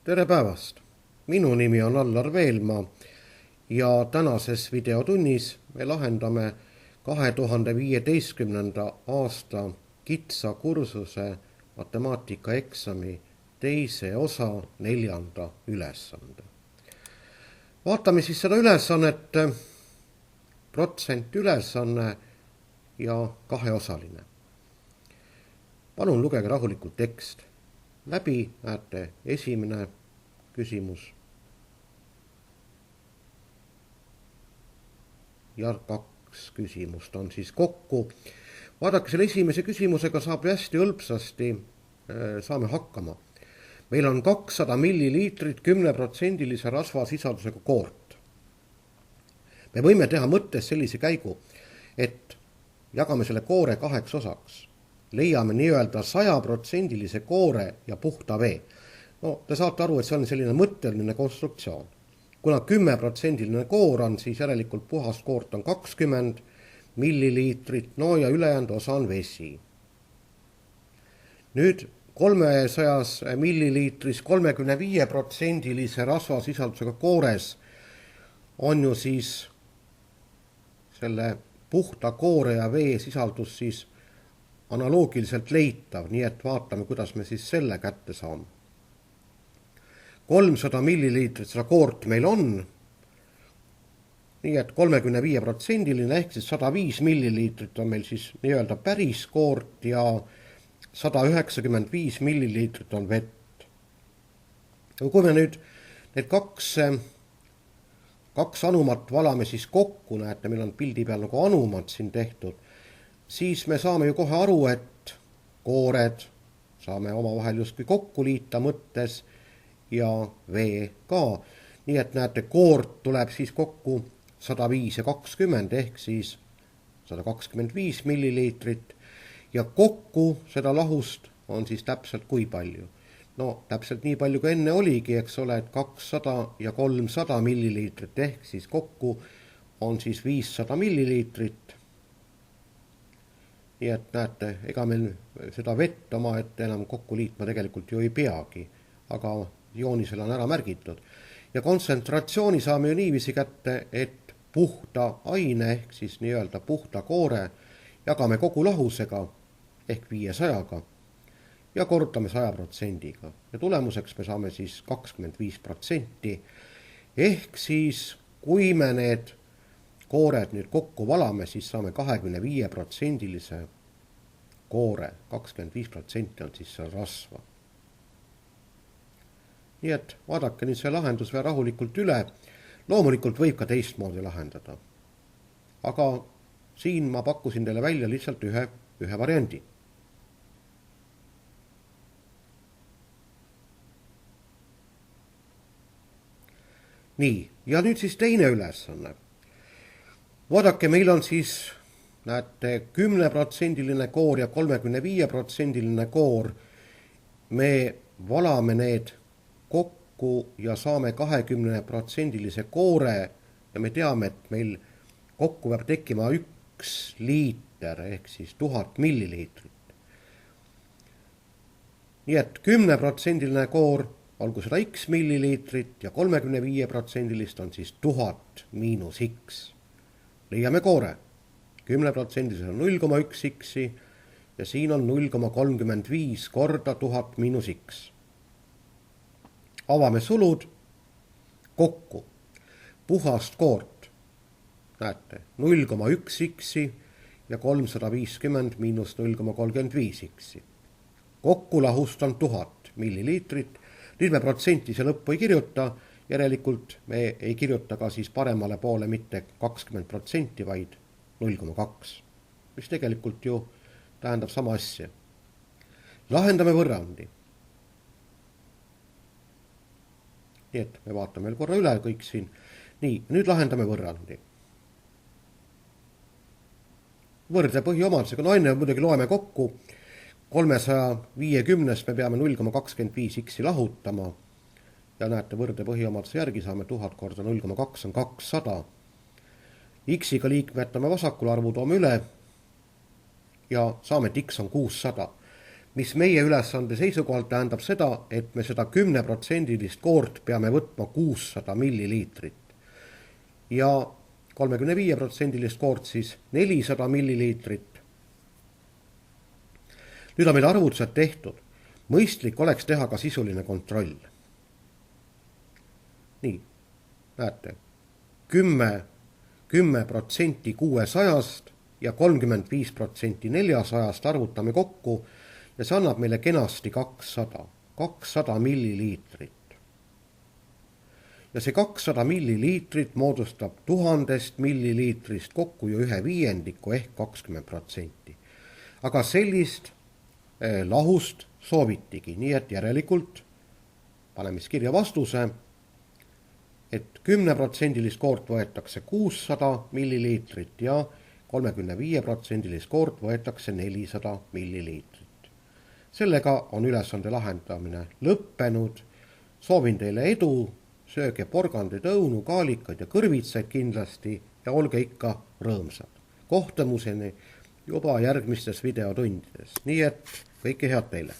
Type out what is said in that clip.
Tere päevast! Minu nimi on Allar Veelmaa ja tänases videotunnis me lahendame 2015. aasta kitsa kursuse matemaatikaeksami teise osa 4. ülesande. Vaatame siis seda ülesannet, protsent ülesanne ja kaheosaline. Palun lugege rahulikult tekst. Läbi näete esimene küsimus ja 2 küsimust on siis kokku. Vaadake, selle esimese küsimusega saab hästi hõlpsasti, saame hakkama. Meil on 200 milliliitrit 10% rasvasisaldusega koort. Me võime teha mõttes sellise käigu, et jagame selle koore 2 osaks. Leiame nii-öelda 100% koore ja puhta vee. No, te saate aru, et see on selline mõtteline konstruktsioon. Kuna 10% koor on, siis järelikult puhast koort on 20 milliliitrit, no ja ülejäänud osa on vesi. Nüüd 300 milliliitris 35% rasvasisaldusega koores on ju siis selle puhta koore ja vee sisaldus siis analoogiliselt leitav, nii et vaatame, kuidas me siis selle kätte saame. 300 milliliitrit seda koort meil on, nii et 35% ehk siis 105 milliliitrit on meil siis nii-öelda päris koort ja 195 milliliitrit on vett. Kui me nüüd need kaks anumat valame siis kokku, näete, meil on pildi peal nagu anumad siin tehtud, siis me saame ju kohe aru, et koored saame omavahel justkui kokku liita mõttes ja vee ka. Nii et näete, koort tuleb siis kokku 105 ja 20 ehk siis 125 milliliitrit ja kokku seda lahust on siis täpselt kui palju. No täpselt nii palju kui enne oligi, eks ole, et 200 ja 300 milliliitrit ehk siis kokku on siis 500 milliliitrit. Nii et näete, ega meil seda vett oma ette enam kokku liitma tegelikult ju ei peagi, aga joonisel on ära märgitud. Ja kontsentratsiooni saame ju niiviisi kätte, et puhta aine ehk siis nii-öelda puhta koore jagame kogu lahusega ehk 500-ga ja korrutame 100%-ga. Ja tulemuseks me saame siis 25%. Ehk siis, kui me need koored nüüd kokku valame, siis saame 25% koore. 25% on siis seal rasva. Nii et vaadake nüüd see lahendus veel rahulikult üle. Loomulikult võib ka teistmoodi lahendada. Aga siin ma pakkusin teile välja lihtsalt ühe variandi. Nii, ja nüüd siis teine ülesanne. Vaadake, meil on siis, näete, 10% koor ja 35% koor. Me valame need kokku ja saame 20% koore ja me teame, et meil kokku peab tekkima 1 liiter ehk siis 1000 milliliitrit. Nii et 10% koor olgu seda x milliliitrit ja 35% on siis 1000 miinus x. Leiame koore. 10% on 0,1 x ja siin on 0,35 korda 1000 miinus x. Avame sulud kokku. Puhast koort. Näete, 0,1 x ja 350 miinus 0,35 x. Kokku lahust on 1000 milliliitrit. Nüüd me protsenti see lõppu ei kirjuta, järelikult me ei kirjuta ka siis paremale poole mitte 20%, vaid 0,2, mis tegelikult ju tähendab sama asja. Lahendame võrrandi. Nii et me vaatame veel korra üle kõik siin. Nii, nüüd lahendame võrrandi. Võrdle põhiomadusega, no enne muidugi loeme kokku. 350 me peame 0,25 x lahutama ja näete, võrde põhiomaduse järgi saame 1000 korda 0,2 on 200. X-iga liikme jätame vasakule, arvu toome üle ja saame, et x on 600. mis meie ülesande seisukohalt tähendab seda, et me seda 10% koort peame võtma 600 milliliitrit ja 35% koort siis 400 milliliitrit. Nüüd on meil arvutused tehtud. Mõistlik oleks teha ka sisuline kontroll. Nii, näete, 10% 600 ja 35% 400 arvutame kokku ja see annab meile kenasti 200 milliliitrit. Ja see 200 milliliitrit moodustab 1000 milliliitrist kokku ju 1/5 ehk 20%. Aga sellist lahust soovitigi, nii et järelikult paneme kirja vastuse, et 10% koort võetakse 600 milliliitrit ja 35% koort võetakse 400 milliliitrit. Sellega on ülesande lahendamine lõppenud. Soovin teile edu, sööge porgandeid, õunu, kaalikaid ja kõrvitsaid kindlasti ja olge ikka rõõmsad. Kohtumuseni juba järgmistes videotundides, nii et kõike head teile!